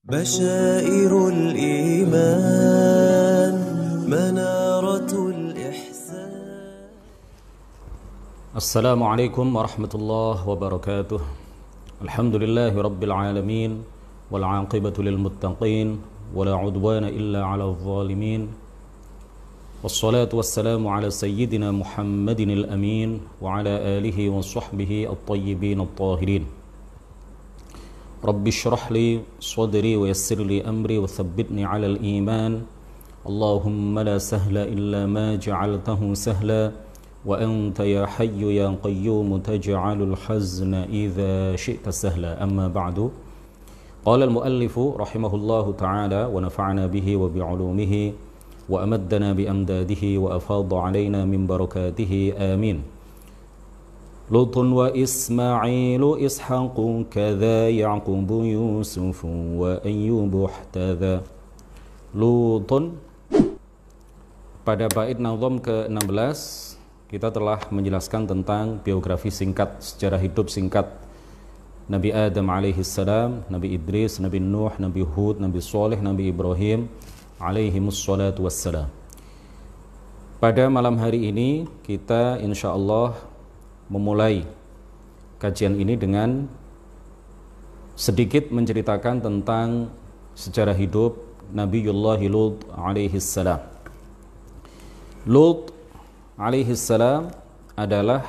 بشائر الإيمان منارة الإحسان. السلام عليكم ورحمة الله وبركاته. الحمد لله رب العالمين والعاقبة للمتقين ولا عدوان إلا على الظالمين والصلاة والسلام على سيدنا محمد الأمين وعلى آله وصحبه الطيبين الطاهرين. رب اشرح لي صدري ويسر لي أمري وثبتني على الإيمان. اللهم لا سهل إلا ما جعلته سهلا وأنت يا حي يا قيوم تجعل الحزن إذا شئت سهلا. أما بعد، قال المؤلف رحمه الله تعالى ونفعنا به وبعلومه وأمدنا بأمداده وأفاض علينا من بركاته آمين. لوط وإسماعيل إسحاق كذا يعقوب يوسف وأيوب احتذا. لوط. Pada bait nazam ke-16 kita telah menjelaskan tentang biografi singkat, sejarah hidup singkat Nabi Adam alaihi salam, Nabi Idris, Nabi Nuh, Nabi Hud, Nabi Saleh, Nabi Ibrahim alaihimus salatu wassalam. Pada malam hari ini kita insyaallah memulai kajian ini dengan sedikit menceritakan tentang sejarah hidup Nabiullah Lut alaihi salam. Lut alaihi salam adalah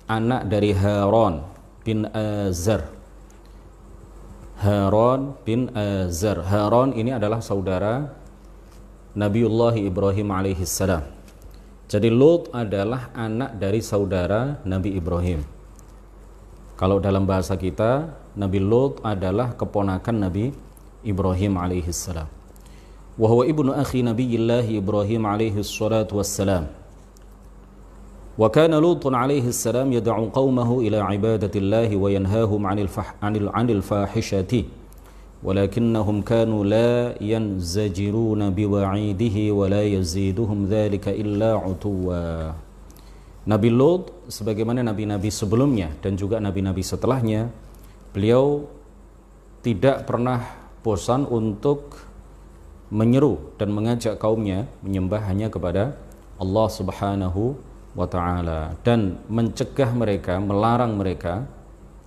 anak dari Harun bin Azar. Harun bin Azar. Harun ini adalah saudara Nabiullah Ibrahim alaihi salam. Jadi Lut adalah anak dari saudara Nabi Ibrahim. Kalau dalam bahasa kita, Nabi Lut adalah keponakan Nabi Ibrahim alaihi salam. Wa huwa ibnu akhi Nabiyillah Ibrahim alaihi salatu wassalam. Wa kana Lut alaihi salam yad'u qaumahu ila ibadatillah wa yanhahum 'anil fahishati. ولكنهم كانوا لا ينزجرون بوعيده ولا يزيدهم ذلك إلا عتوا. Nabi Lut sebagaimana nabi-nabi sebelumnya dan juga nabi-nabi setelahnya, beliau tidak pernah bosan untuk menyeru dan mengajak kaumnya menyembah hanya kepada Allah Subhanahu wa taala dan mencegah mereka, melarang mereka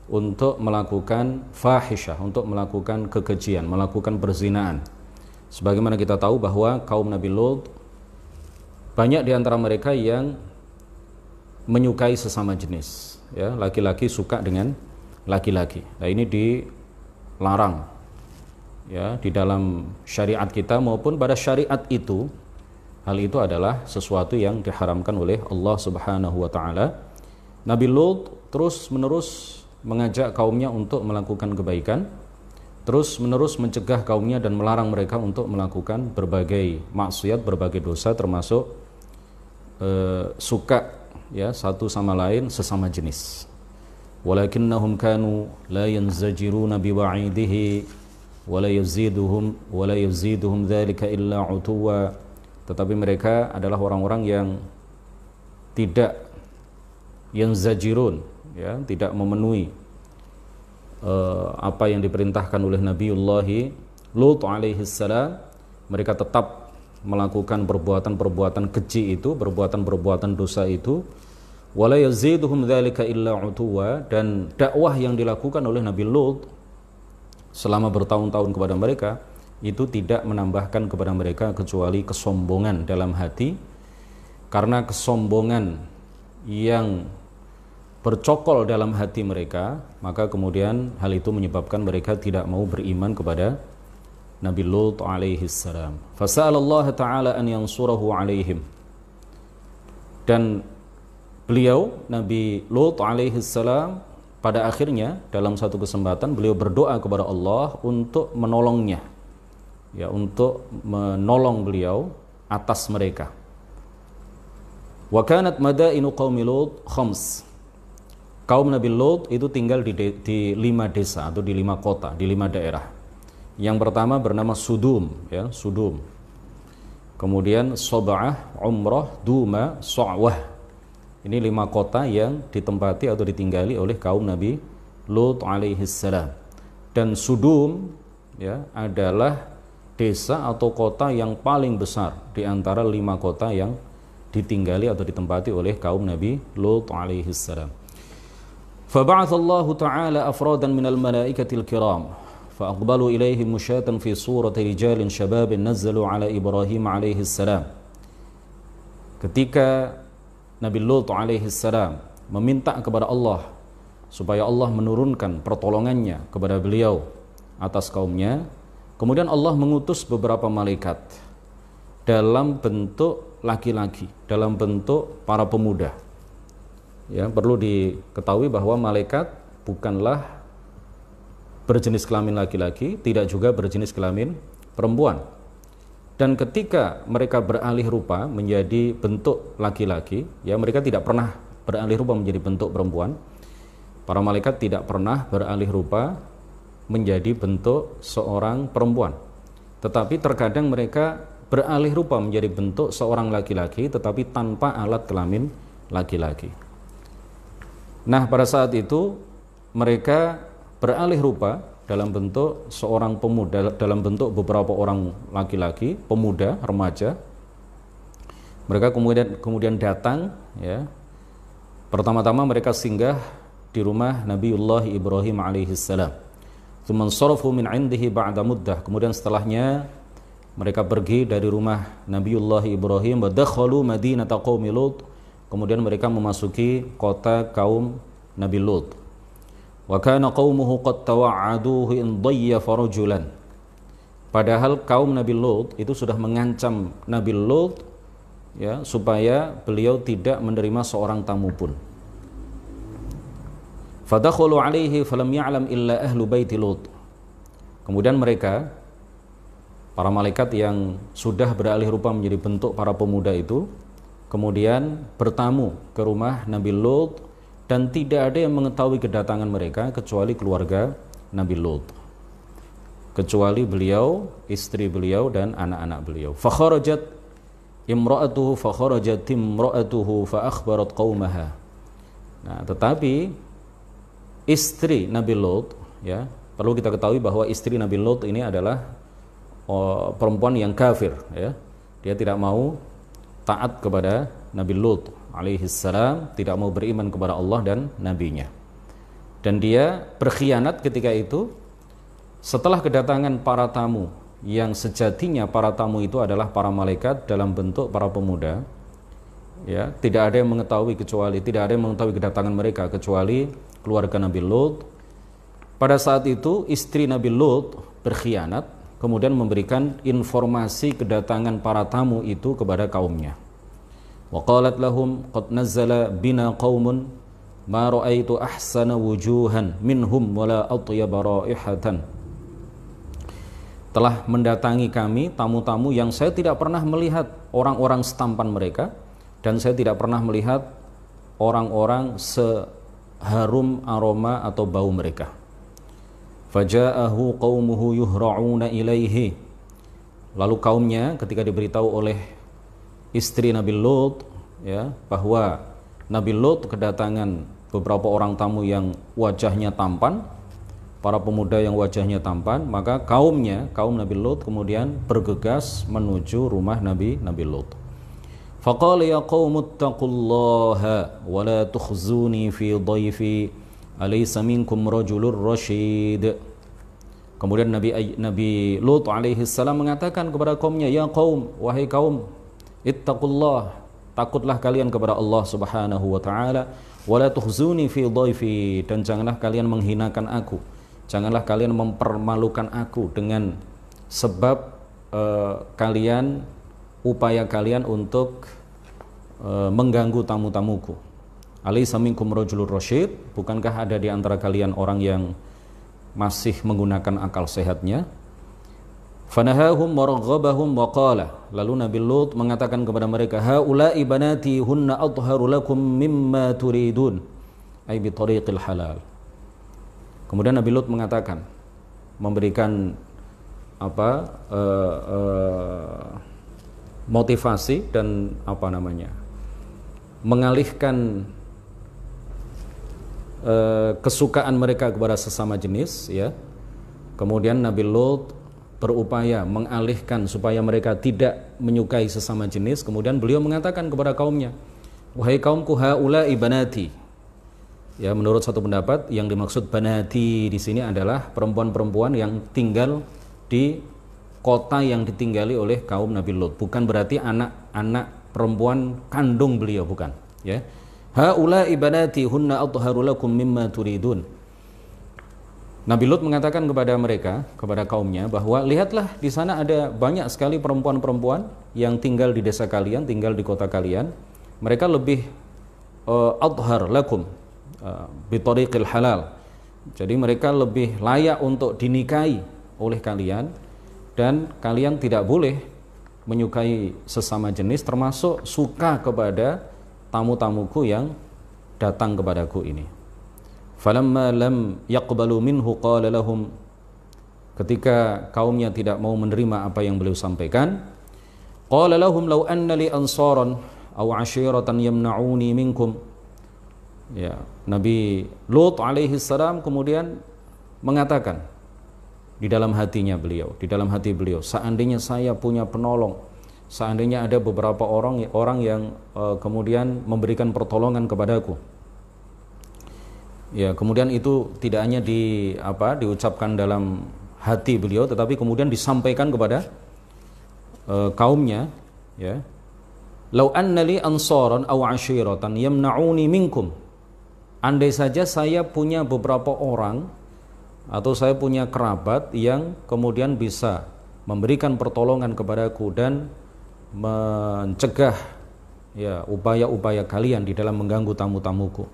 untuk melakukan fahisyah, untuk melakukan kekejian, melakukan perzinaan. Sebagaimana kita tahu bahwa kaum Nabi Lut banyak di antara mereka yang menyukai sesama jenis, ya, laki-laki suka dengan laki-laki. Nah, ini dilarang, ya, di dalam syariat kita maupun pada syariat itu. Hal itu adalah sesuatu yang diharamkan oleh Allah Subhanahu wa taala. Nabi Lut terus-menerus mengajak kaumnya untuk melakukan kebaikan, terus-menerus mencegah kaumnya dan melarang mereka untuk melakukan berbagai maksiat, berbagai dosa, termasuk suka, ya, satu sama lain sesama jenis. Walakinnahum kanu la yanzajiruna biwa'idihi wa la yaziduhum dzalika illa utuwa. Tetapi mereka adalah orang-orang yang tidak yanzajirun, ya, tidak memenuhi apa yang diperintahkan oleh Nabiullah Lut alaihi salam. Mereka tetap melakukan perbuatan-perbuatan keji itu, perbuatan-perbuatan dosa itu. Wala yaziduhum dzalika illa utuwa. Dan dakwah yang dilakukan oleh Nabi Lut selama bertahun-tahun kepada mereka itu tidak menambahkan kepada mereka kecuali kesombongan dalam hati. Karena kesombongan yang bercokol dalam hati mereka, maka kemudian hal itu menyebabkan mereka tidak mau beriman kepada Nabi Lut alaihi salam. Fasa'alallah ta'ala an yansurahu alaihim. Dan beliau, Nabi Lut alaihi salam, pada akhirnya dalam satu kesempatan beliau berdoa kepada Allah untuk menolongnya, ya, untuk menolong beliau atas mereka. Wa kanat madainu qaumi Lut khams. Kaum Nabi Lut itu tinggal di 5 desa atau di 5 kota, di 5 daerah. Yang pertama bernama Sudum, ya, Sudum. Kemudian Soba'ah, Umrah, Duma, Sa'wah. Ini 5 kota yang ditempati atau ditinggali oleh kaum Nabi Lut alaihi salam. Dan Sudum ya adalah desa atau kota yang paling besar di antara 5 kota yang ditinggali atau ditempati oleh kaum Nabi Lut alaihi salam. فبعث الله تعالى أفرادا من الملائكة الكرام فأقبلوا إليه مشاة في صورة رجال شباب نزلوا على إبراهيم عليه السلام. Ketika Nabi Lut alaihi salam meminta kepada Allah supaya Allah menurunkan pertolongannya kepada beliau atas kaumnya, kemudian Allah mengutus beberapa malaikat dalam bentuk laki-laki, dalam bentuk para pemuda. Ya, perlu diketahui bahwa malaikat bukanlah berjenis kelamin laki-laki, tidak juga berjenis kelamin perempuan. Dan ketika mereka beralih rupa menjadi bentuk laki-laki, ya mereka tidak pernah beralih rupa menjadi bentuk perempuan. Para malaikat tidak pernah beralih rupa menjadi bentuk seorang perempuan. Tetapi terkadang mereka beralih rupa menjadi bentuk seorang laki-laki tetapi tanpa alat kelamin laki-laki. Nah, pada saat itu mereka beralih rupa dalam bentuk seorang pemuda, dalam bentuk beberapa orang laki-laki, pemuda, remaja. Mereka kemudian datang, ya. Pertama-tama mereka singgah di rumah Nabiullah Ibrahim alaihissalam. Tsumman sarafu min 'indihi ba'da muddah. Kemudian setelahnya mereka pergi dari rumah Nabiullah Ibrahim wa dakhalu madinata qaumi Lut. Kemudian mereka memasuki kota kaum Nabi Lut. Wa kana qaumuhu qad tawa'aduhu in dayyafa rajulan. Padahal kaum Nabi Lut itu sudah mengancam Nabi Lut, ya, supaya beliau tidak menerima seorang tamu pun. Fadakhalu alaihi falam ya'lam illa ahlu baiti Lut. Kemudian mereka, para malaikat yang sudah beralih rupa menjadi bentuk para pemuda itu, kemudian bertamu ke rumah Nabi Lut dan tidak ada yang mengetahui kedatangan mereka kecuali keluarga Nabi Lut, kecuali beliau, istri beliau dan anak-anak beliau. Fakharajat imra'atuhu fakharajat imra'atuhu fa akhbarat qaumaha. Nah, tetapi istri Nabi Lut, ya, perlu kita ketahui bahwa istri Nabi Lut ini adalah perempuan yang kafir, ya. Dia tidak mau taat kepada Nabi Lut alaihi salam, tidak mau beriman kepada Allah dan nabinya. Dan dia berkhianat ketika itu setelah kedatangan para tamu yang sejatinya para tamu itu adalah para malaikat dalam bentuk para pemuda. Ya, tidak ada yang mengetahui kedatangan mereka kecuali keluarga Nabi Lut. Pada saat itu istri Nabi Lut berkhianat, kemudian memberikan informasi kedatangan para tamu itu kepada kaumnya. Wa qalat lahum qad nazzala bina qaumun ma ra'aitu ahsana wujuhan minhum wala atyaba raihatan. Telah mendatangi kami tamu-tamu yang saya tidak pernah melihat orang-orang setampan mereka, dan saya tidak pernah melihat orang-orang seharum aroma atau bau mereka. Faja'ahu qaumuhu yuhra'una ilaihi. Lalu kaumnya ketika diberitahu oleh istri Nabi Lut, ya, bahwa Nabi Lut kedatangan beberapa orang tamu yang wajahnya tampan, para pemuda yang wajahnya tampan, maka kaum Nabi Lut kemudian bergegas menuju rumah Nabi Lut. Faqala ya qaumuttaqullaha wa la tukhzuni fi dhayfi alaysa minkum rajulur rasyid. Kemudian Nabi Lut alaihi salam mengatakan kepada kaumnya, ya qaum, wahai kaum, ittaqullah, takutlah kalian kepada Allah Subhanahu wa taala, wala tukhzuni fi dhaifi, dan janganlah kalian menghinakan aku, janganlah kalian mempermalukan aku dengan sebab upaya kalian untuk mengganggu tamu-tamuku. Alaysa minkum rajulur rasyid, bukankah ada di antara kalian orang yang masih menggunakan akal sehatnya? Fanahahum waraghabahum waqala. Lalu Nabi Lut mengatakan kepada mereka, haula'i banati hunna adharu lakum mimma turidun, ay bi tariqil halal. Kemudian Nabi Lut mengatakan, memberikan motivasi dan mengalihkan kesukaan mereka kepada sesama jenis, ya. Kemudian Nabi Lut berupaya mengalihkan supaya mereka tidak menyukai sesama jenis, kemudian beliau mengatakan kepada kaumnya, wahai kaumku, haula'i banati. Ya, menurut satu pendapat yang dimaksud banati di sini adalah perempuan-perempuan yang tinggal di kota yang ditinggali oleh kaum Nabi Lut. Bukan berarti anak-anak perempuan kandung beliau, bukan. Ya, haula'i banati hunna athharu lakum mimma turidun. Nabi Lut mengatakan kepada mereka, kepada kaumnya, bahwa lihatlah di sana ada banyak sekali perempuan-perempuan yang tinggal di desa kalian, tinggal di kota kalian. Mereka lebih athhar lakum bitariqil halal. Jadi mereka lebih layak untuk dinikahi oleh kalian, dan kalian tidak boleh menyukai sesama jenis, termasuk suka kepada tamu-tamuku yang datang kepadaku ini. Falamma lam yaqbalu minhu qala lahum, ketika kaumnya tidak mau menerima apa yang beliau sampaikan, qala lahum law anna li ansaran aw ashiratan yamna'uni minkum. Ya, Nabi Lut alaihi salam kemudian mengatakan di dalam hatinya beliau, di dalam hati beliau, seandainya saya punya penolong, seandainya ada beberapa orang yang kemudian memberikan pertolongan kepadaku. Ya, kemudian itu tidak hanya diucapkan dalam hati beliau, tetapi kemudian disampaikan kepada kaumnya, ya. Lau anna li ansaran aw ashiratan yamna'uni minkum. Andai saja saya punya beberapa orang atau saya punya kerabat yang kemudian bisa memberikan pertolongan kepadaku dan mencegah, ya, upaya-upaya kalian di dalam mengganggu tamu-tamuku.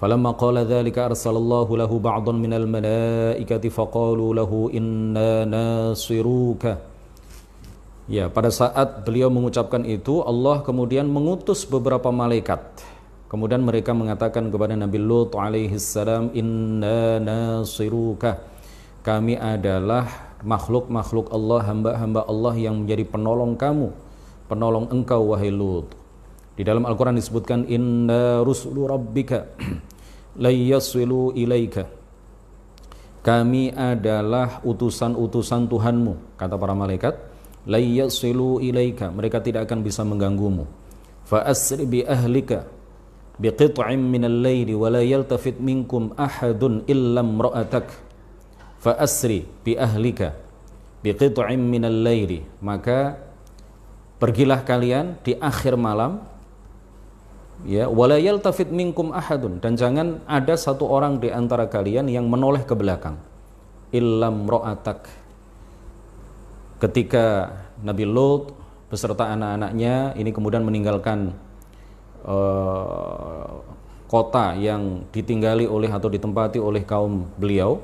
Falamma qala dzalika arsalallahu lahu ba'dhan minal malaikati faqalu lahu inna nasiruka. Ya, pada saat beliau mengucapkan itu, Allah kemudian mengutus beberapa malaikat. Kemudian mereka mengatakan kepada Nabi Lut alaihi salam, inna nasiruka. Kami adalah makhluk-makhluk Allah, hamba-hamba Allah yang menjadi penolong kamu, penolong engkau wahai Lut. Di dalam Al-Quran disebutkan inna rusulu rabbika layyasilu ilaika. Kami adalah utusan-utusan Tuhanmu, kata para malaikat, layyasilu ilaika, mereka tidak akan bisa mengganggumu. Fa asri bi ahlika biqit'in minal laili wa la yaltafit minkum ahadun illa imra'atak. Fa asri bi ahlika biqit'in minal laili, maka pergilah kalian di akhir malam, ya, wala yaltafit minkum ahadun, dan jangan ada satu orang di antara kalian yang menoleh ke belakang, illam ra'atak. Ketika Nabi Lut beserta anak-anaknya ini kemudian meninggalkan kota yang ditinggali oleh atau ditempati oleh kaum beliau,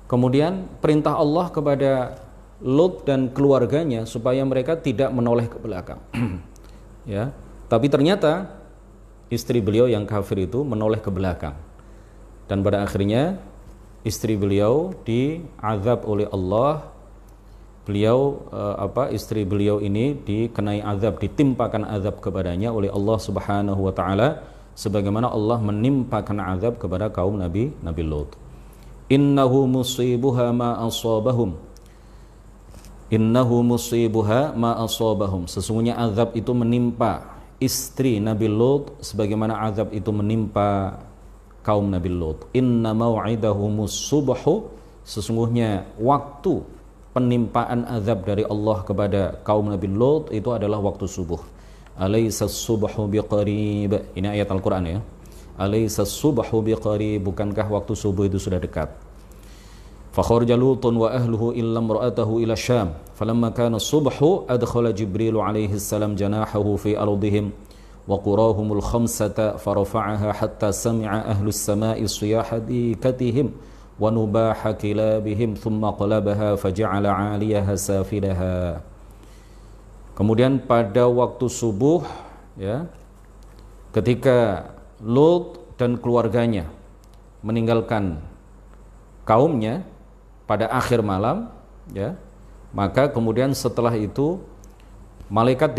kemudian perintah Allah kepada Lut dan keluarganya supaya mereka tidak menoleh ke belakang. Ya, tapi ternyata istri beliau yang kafir itu menoleh ke belakang, dan pada akhirnya istri beliau diazab oleh Allah. Istri beliau ini dikenai azab, ditimpakan azab kepadanya oleh Allah Subhanahu wa taala, sebagaimana Allah menimpakan azab kepada kaum Nabi Lut. Innahu musibuha ma asabahum. Innahu musibuha ma asabahum. Sesungguhnya azab itu menimpa istri Nabi Lut sebagaimana azab itu menimpa kaum Nabi Lut. Inna mau'idahumus subhu. Sesungguhnya waktu penimpaan azab dari Allah kepada kaum Nabi Lut itu adalah waktu subuh. Alaisa subhu biqarib. Ini ayat Al-Quran, ya. Alaisa subhu biqarib, bukankah waktu subuh itu sudah dekat? Fakharaja Lutun wa ahluhu illa imra'atahu ila Syam. Falamma kana subhu adkhala Jibril alaihi salam janahahu fi ardihim wa qurahumul khamsata farafa'aha hatta sami'a ahlus sama'i siyaha dikatihim wa nubaha kilabihim thumma qalabaha faja'ala 'aliyaha safilaha. Kemudian pada waktu subuh, ya, ketika Lut dan keluarganya meninggalkan kaumnya pada akhir malam, ya, maka kemudian setelah itu malaikat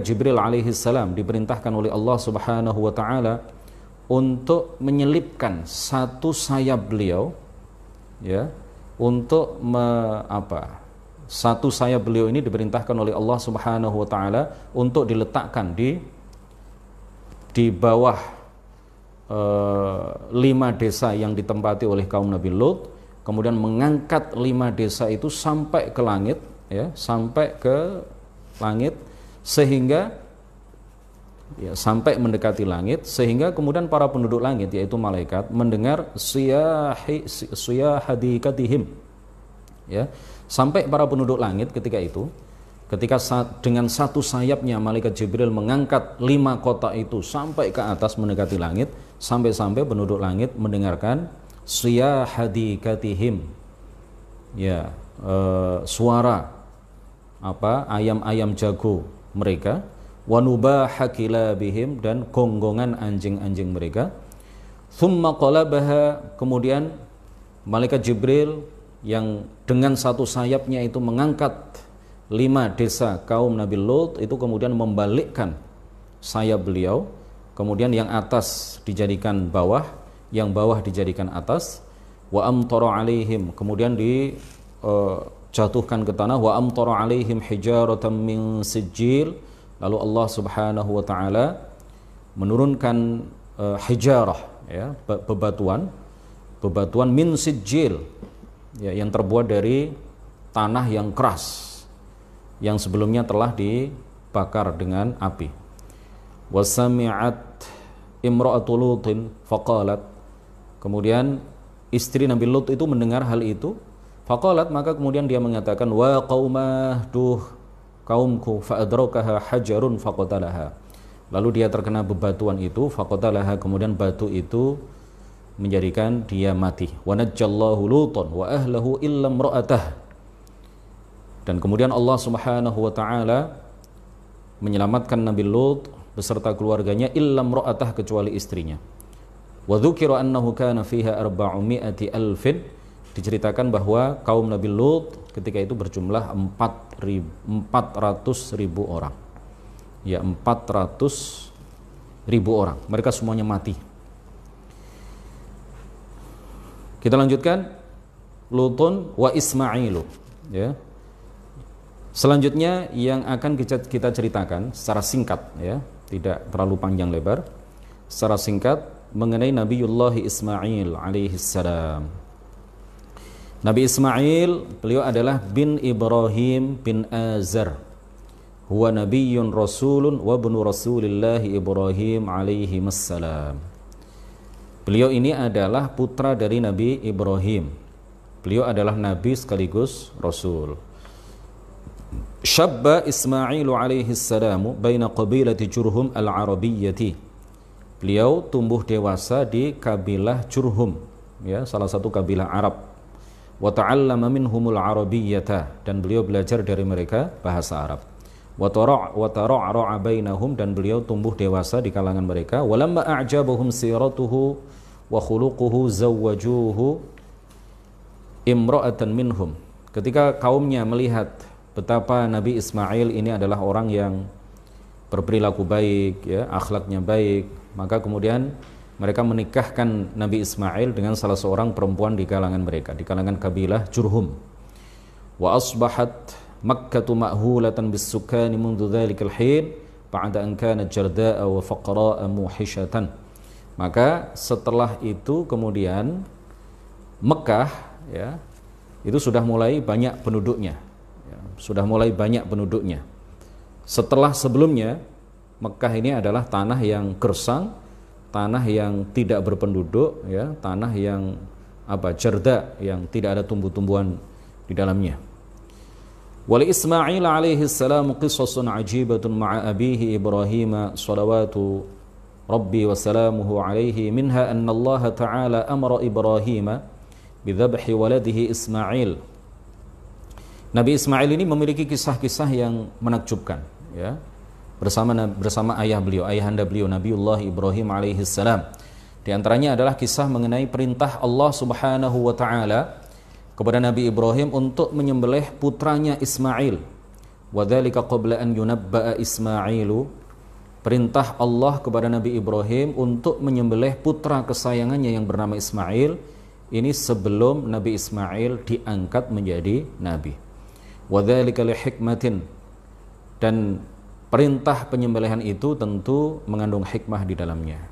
Jibril alaihi salam diperintahkan oleh Allah Subhanahu wa taala untuk menyelipkan satu sayap beliau, ya, untuk satu sayap beliau ini diperintahkan oleh Allah Subhanahu wa taala untuk diletakkan di bawah 5 desa yang ditempati oleh kaum Nabi Lut, kemudian mengangkat 5 desa itu sampai ke langit, ya, sampai ke langit, sehingga sampai mendekati langit, sehingga kemudian para penduduk langit yaitu malaikat mendengar siyahadikatihim, ya, sampai para penduduk langit ketika dengan satu sayapnya malaikat Jibril mengangkat 5 kota itu sampai ke atas mendekati langit, sampai-sampai penduduk langit mendengarkan siyahadikatihim, ya, suara ayam-ayam jago mereka, wanubaha kilabihim, dan gonggongan anjing-anjing mereka. Thumma qalabaha, kemudian malaikat Jibril yang dengan satu sayapnya itu mengangkat 5 desa kaum Nabi Lut itu kemudian membalikkan sayap beliau, kemudian yang atas dijadikan bawah, yang bawah dijadikan atas. Wa amtara alaihim, kemudian dijatuhkan ke tanah. Wa amtara alaihim hijaratan min sijil, lalu Allah Subhanahu wa taala menurunkan hijarah, ya, bebatuan min sijil, ya, yang terbuat dari tanah yang keras yang sebelumnya telah dibakar dengan api. Wasami'at imra'atu Lutin faqalat, kemudian istri Nabi Lut itu mendengar hal itu, faqalat, maka kemudian dia mengatakan, wa qaumah, duh kaumku, fa'adrakaha hajarun faqatalaha, lalu dia terkena bebatuan itu, faqatalaha, kemudian batu itu menjadikan dia mati. Wa najjallahu Lutan wa ahlahu illa imra'atah, dan kemudian Allah Subhanahu wa taala menyelamatkan Nabi Lut beserta keluarganya, illa imra'atah, kecuali istrinya. Wa dzukira annahu kana fiha 400,000 alfin, diceritakan bahwa kaum Nabi Lut ketika itu berjumlah 400.000 orang. Ya, 400.000 orang. Mereka semuanya mati. Kita lanjutkan. Lutun wa Ismailu, ya. Selanjutnya yang akan kita ceritakan secara singkat, ya, tidak terlalu panjang lebar, secara singkat mengenai Nabiullah Ismail alaihissalam. Nabi Ismail, beliau adalah bin Ibrahim bin Azar, huwa nabiyyun rasulun wa ibnu rasulillahi Ibrahim alaihimassalam. Beliau ini adalah putra dari Nabi Ibrahim. Beliau adalah nabi sekaligus rasul. Syabba Ismailu alaihi salamu baina qabilati Jurhum al-Arabiyyati. Beliau tumbuh dewasa di kabilah Jurhum, ya, salah satu kabilah Arab. Wa ta'allama minhumul arabiyyata, dan beliau belajar dari mereka bahasa Arab. Wa tara'ra'a bainahum, dan beliau tumbuh dewasa di kalangan mereka. Walamma a'jabahum siratuhu wa khuluquhu zawwajuhu imra'atan minhum. Ketika kaumnya melihat betapa Nabi Ismail ini adalah orang yang berperilaku baik, ya, akhlaknya baik, maka kemudian mereka menikahkan Nabi Ismail dengan salah seorang perempuan di kalangan mereka, di kalangan kabilah Jurhum. Wa asbahat Makkatu ma'hulatan bis-sukani mundu dhalikal hin ba'da an kanat jarda'a wa faqra'a muhishatan. Maka setelah itu kemudian Mekah, ya, itu sudah mulai banyak penduduknya. Sudah mulai banyak penduduknya. Setelah sebelumnya Mekah ini adalah tanah yang gersang, tanah yang tidak berpenduduk, ya, tanah yang jarda, yang tidak ada tumbuh-tumbuhan di dalamnya. Wali Ismail alaihi salam qisasun ajibatun ma'a abihi Ibrahim salawatu rabbi wa salamuhu alaihi, minha anna Allah ta'ala amara Ibrahim bidhabhi waladihi Ismail. Nabi Ismail ini memiliki kisah-kisah yang menakjubkan, ya, bersama ayah beliau, ayahanda beliau Nabiullah Ibrahim alaihi salam. Di antaranya adalah kisah mengenai perintah Allah Subhanahu wa taala kepada Nabi Ibrahim untuk menyembelih putranya Ismail. Wa dzalika qabla an yunabba'a Ismailu, perintah Allah kepada Nabi Ibrahim untuk menyembelih putra kesayangannya yang bernama Ismail ini sebelum Nabi Ismail diangkat menjadi nabi. Wa dzalika li hikmatin, dan perintah penyembelihan itu tentu mengandung hikmah di dalamnya.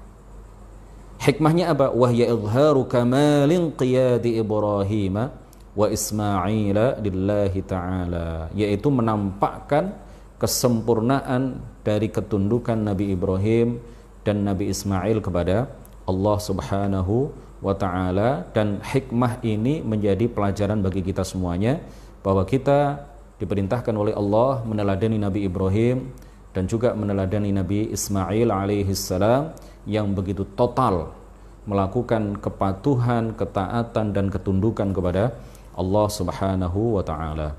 Hikmahnya apa? Wahya izharu kamalin qiyadi Ibrahim wa Ismail lillahi ta'ala, yaitu menampakkan kesempurnaan dari ketundukan Nabi Ibrahim dan Nabi Ismail kepada Allah Subhanahu wa ta'ala. Dan hikmah ini menjadi pelajaran bagi kita semuanya, bahwa kita diperintahkan oleh Allah meneladani Nabi Ibrahim dan juga meneladani Nabi Ismail alaihissalam yang begitu total melakukan kepatuhan, ketaatan dan ketundukan kepada Allah Subhanahu wa ta'ala.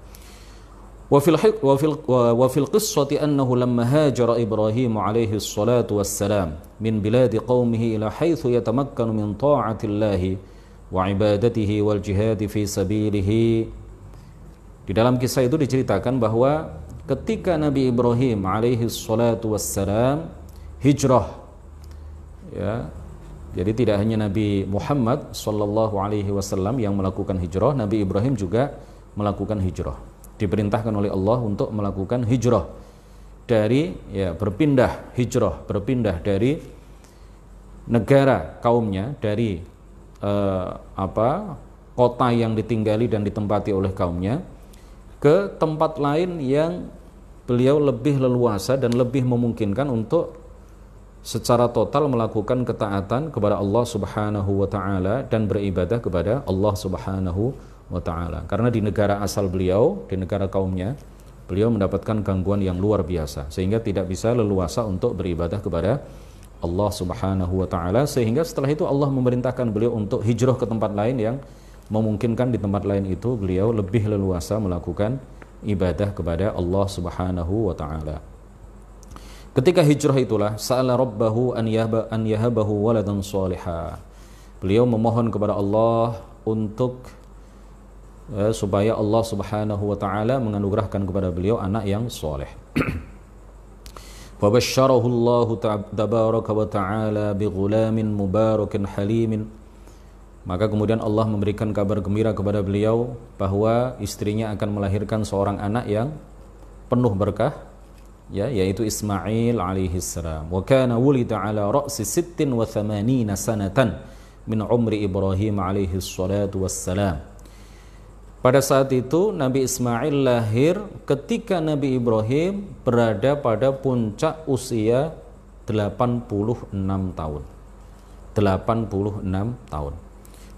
Wa fil qissati annahu lamma hajara Ibrahim alaihi salatu wassalam min biladi qaumihi ila haitsu yatamakkanu min ta'atillahi wa ibadatihi wal jihad fi sabilihi. Di dalam kisah itu diceritakan bahwa ketika Nabi Ibrahim alaihi salatu wassalam hijrah, ya, jadi tidak hanya Nabi Muhammad sallallahu alaihi wasallam yang melakukan hijrah, Nabi Ibrahim juga melakukan hijrah. Diperintahkan oleh Allah untuk melakukan hijrah dari, ya, berpindah dari negara kaumnya, dari kota yang ditinggali dan ditempati oleh kaumnya, ke tempat lain yang beliau lebih leluasa dan lebih memungkinkan untuk secara total melakukan ketaatan kepada Allah Subhanahu wa ta'ala dan beribadah kepada Allah Subhanahu wa ta'ala. Karena di negara asal beliau, di negara kaumnya, beliau mendapatkan gangguan yang luar biasa sehingga tidak bisa leluasa untuk beribadah kepada Allah Subhanahu wa ta'ala, sehingga setelah itu Allah memerintahkan beliau untuk hijrah ke tempat lain yang memungkinkan di tempat lain itu beliau lebih leluasa melakukan ibadah kepada Allah Subhanahu wa ta'ala. Ketika hijrah itulah sa'ala rabbahu an yahabahu waladan salihah. Beliau memohon kepada Allah untuk supaya Allah Subhanahu wa ta'ala menganugerahkan kepada beliau anak yang soleh. Wa basyarahu Allah tabaraka wa ta'ala bi ghulamin mubarakin halimin. Maka kemudian Allah memberikan kabar gembira kepada beliau bahwa istrinya akan melahirkan seorang anak yang penuh berkah, ya, yaitu Ismail alaihissalam. Wa kana wulida ala ra'si 86 sanatan min umri Ibrahim alaihi salatu wassalam. Pada saat itu Nabi Ismail lahir ketika Nabi Ibrahim berada pada puncak usia 86 tahun. 86 tahun.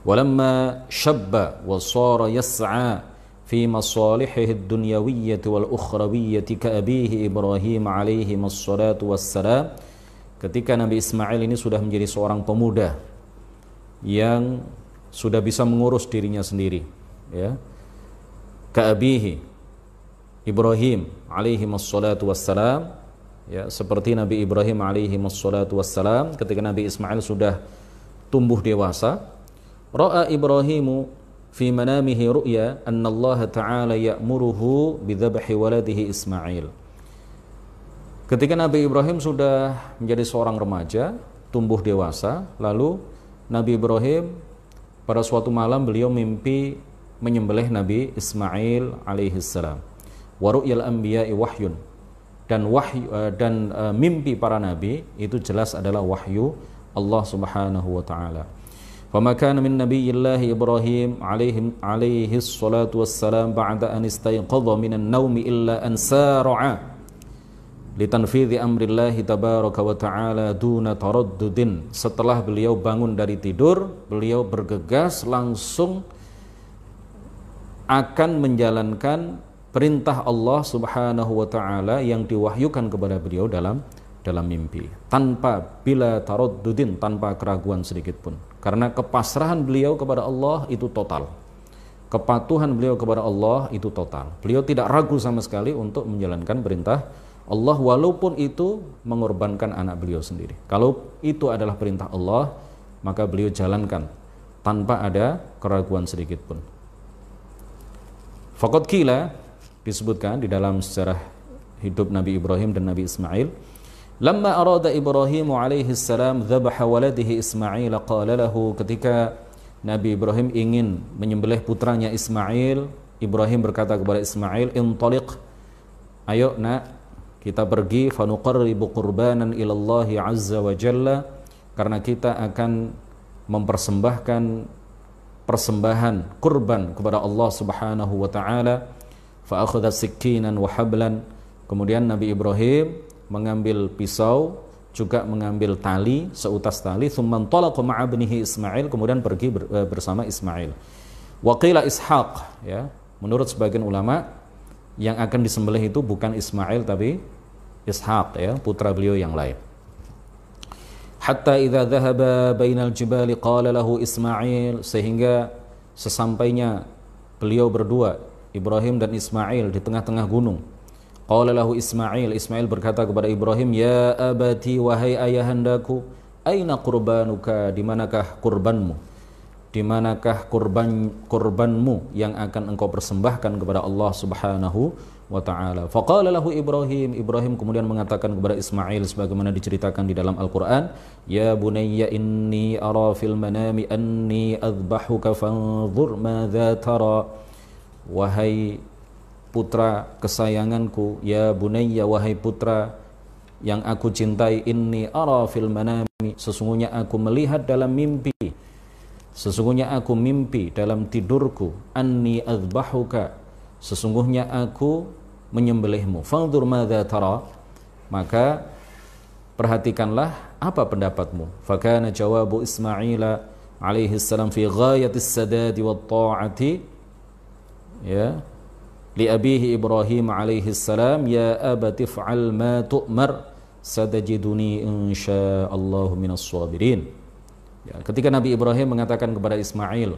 Walamma shabba wa sara yas'a fi masalihihi ad-dunyawiyyati wal ukhrawiyyati ka abihi Ibrahim alaihi wassalatu wassalam. Ketika Nabi Ismail ini sudah menjadi seorang pemuda yang sudah bisa mengurus dirinya sendiri, ya, ka abihi Ibrahim alaihi wassalatu wassalam, ya, seperti Nabi Ibrahim alaihi wassalatu wassalam ketika Nabi Ismail sudah tumbuh dewasa. Ra'a Ibrahimu fi manamihi ru'ya anna Allah ta'ala ya'muruhu bidhabhi waladihi Ismail. Ketika Nabi Ibrahim sudah menjadi seorang remaja, tumbuh dewasa, lalu Nabi Ibrahim pada suatu malam beliau mimpi menyembelih Nabi Ismail alaihissalam. Wa ru'yal anbiya'i wahyun, dan wahyu dan mimpi para nabi itu jelas adalah wahyu Allah Subhanahu wa ta'ala. فما كان من نبي الله إبراهيم عليه الصلاة والسلام بعد أن استيقظ من النوم إلا أن سارع لتنفيذ أمر الله تبارك وتعالى دون تردد. Setelah beliau bangun dari tidur, beliau bergegas langsung akan menjalankan perintah Allah Subhanahu wa ta'ala yang diwahyukan kepada beliau dalam mimpi, tanpa bila taraddudin, tanpa keraguan sedikit pun. Karena kepasrahan beliau kepada Allah itu total, kepatuhan beliau kepada Allah itu total. Beliau tidak ragu sama sekali untuk menjalankan perintah Allah, walaupun itu mengorbankan anak beliau sendiri. Kalau itu adalah perintah Allah, maka beliau jalankan tanpa ada keraguan sedikit pun. Faqad qila, disebutkan di dalam sejarah hidup Nabi Ibrahim dan Nabi Ismail, lamma arada Ibrahim alaihi salam dhabha waladihi Ismail qala lahu, ketika Nabi Ibrahim ingin menyembelih putranya Ismail. Ibrahim berkata kepada Ismail, "Intaliq, ayo nak, kita pergi, fanuqarribu qurbanan ilallahi azza wa jalla, karena kita akan mempersembahkan persembahan kurban kepada Allah Subhanahu wa taala." Fa akhadha sikkinan wa hablan. Kemudian Nabi Ibrahim mengambil pisau, juga mengambil tali, seutas tali, thumma intalaqa ma'a ibnihi Ismail, kemudian pergi bersama Ismail. Wa qila Ishaq, ya. Menurut sebagian ulama, yang akan disembelih itu bukan Ismail tapi Ishaq, ya, putra beliau yang lain. Hatta idza dhahaba bainal jibali qala lahu Ismail, sehingga sesampainya beliau berdua, Ibrahim dan Ismail, di tengah-tengah gunung, qala lahu Ismail, Ismail berkata kepada Ibrahim, "Ya abati, wahai ayahandaku, aina qurbanuka, di manakah kurbanmu? Di manakah kurbanmu yang akan engkau persembahkan kepada Allah Subhanahu wa taala?" Faqala lahu Ibrahim, Ibrahim kemudian mengatakan kepada Ismail sebagaimana diceritakan di dalam Al-Qur'an, "Ya bunayya inni ara fil manami anni adbahuka fanzur madza tara." Wahai putra kesayanganku, ya bunayya, wahai putra yang aku cintai, inni ara fil manami, sesungguhnya aku melihat dalam mimpi, sesungguhnya aku mimpi dalam tidurku, anni azbahuka, sesungguhnya aku menyembelihmu, fanzur madza tara, maka perhatikanlah apa pendapatmu. Fakana jawabu Ismail alaihi salam fi ghayatis sadadi wat ta'ati, ya, li abihi Ibrahim alaihi salam, ya abati fa'al ma tu'mar satajiduni insyaallahu minas sabirin. Ya, ketika Nabi Ibrahim mengatakan kepada Ismail,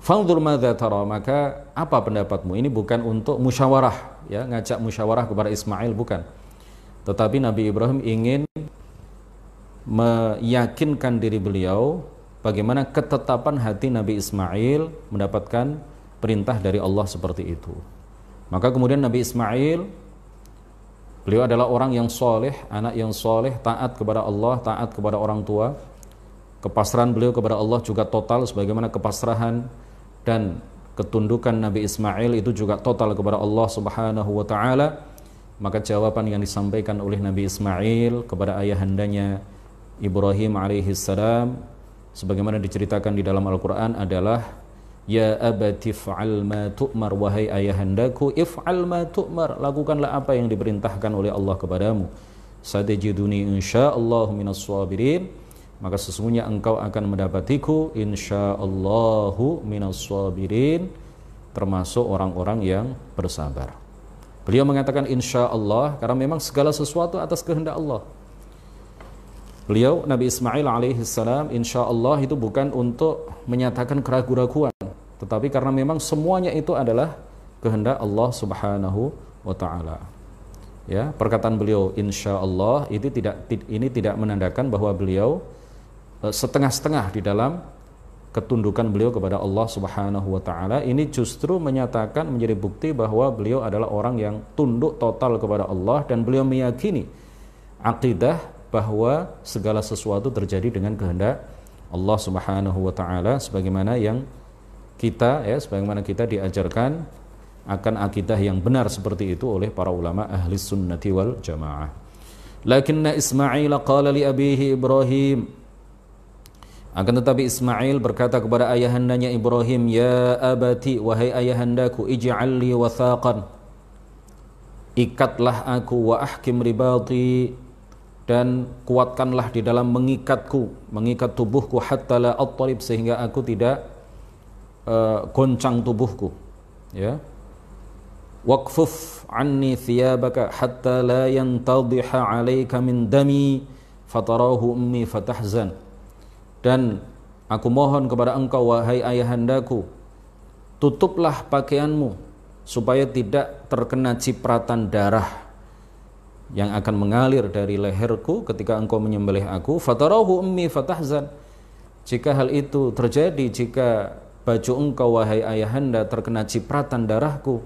"Fanzur madza tara," maka apa pendapatmu? Ini bukan untuk musyawarah, ya, ngajak musyawarah kepada Ismail, bukan. Tetapi Nabi Ibrahim ingin meyakinkan diri beliau bagaimana ketetapan hati Nabi Ismail mendapatkan perintah dari Allah seperti itu. Maka kemudian Nabi Ismail, beliau adalah orang yang soleh, anak yang soleh, taat kepada Allah, taat kepada orang tua. Kepasrahan beliau kepada Allah juga total, sebagaimana kepasrahan dan ketundukan Nabi Ismail itu juga total kepada Allah Subhanahu wa taala. Maka jawaban yang disampaikan oleh Nabi Ismail kepada ayahandanya Ibrahim alaihi salam sebagaimana diceritakan di dalam Al-Qur'an adalah, "Ya abati fa'al ma tu'mar," wahai ayahandaku, if'al ma tu'mar, lakukanlah apa yang diperintahkan oleh Allah kepadamu. Satajiduni insyaallahu minas sabirin, maka sesungguhnya engkau akan mendapatiku insyaallahu minas sabirin, termasuk orang-orang yang bersabar. Beliau mengatakan insyaallah karena memang segala sesuatu atas kehendak Allah. Beliau Nabi Ismail alaihi salam insyaallah itu bukan untuk menyatakan keraguan-raguan, tetapi karena memang semuanya itu adalah kehendak Allah Subhanahu wa taala. Ya, perkataan beliau insyaallah ini tidak menandakan bahwa beliau setengah-setengah di dalam ketundukan beliau kepada Allah Subhanahu wa taala. Ini justru menyatakan, menjadi bukti bahwa beliau adalah orang yang tunduk total kepada Allah dan beliau meyakini akidah bahwa segala sesuatu terjadi dengan kehendak Allah Subhanahu wa taala, sebagaimana yang kita, ya, sebagaimana kita diajarkan akan akidah yang benar seperti itu oleh para ulama ahli sunnati wal jamaah. Lakinna Ismail qala li abihi Ibrahim, akan tetapi Ismail berkata kepada ayahandanya Ibrahim, "Ya abati, wahai ayahandaku, ij'al li wathaqan, ikatlah aku, wa ahkim ribati, dan kuatkanlah di dalam mengikatku, mengikat tubuhku, hatta la attarib, sehingga aku tidak goncang tubuhku, ya. Waqfuf anni thiyabaka hatta la yantadhiha 'alaika min dami fatarahu ummi fatahzan." Dan aku mohon kepada engkau, wahai ayahandaku, tutuplah pakaianmu supaya tidak terkena cipratan darah yang akan mengalir dari leherku ketika engkau menyembelih aku. Fatarahu ummi fatahzan, jika hal itu terjadi, jika baju engkau wahai ayahanda terkena cipratan darahku,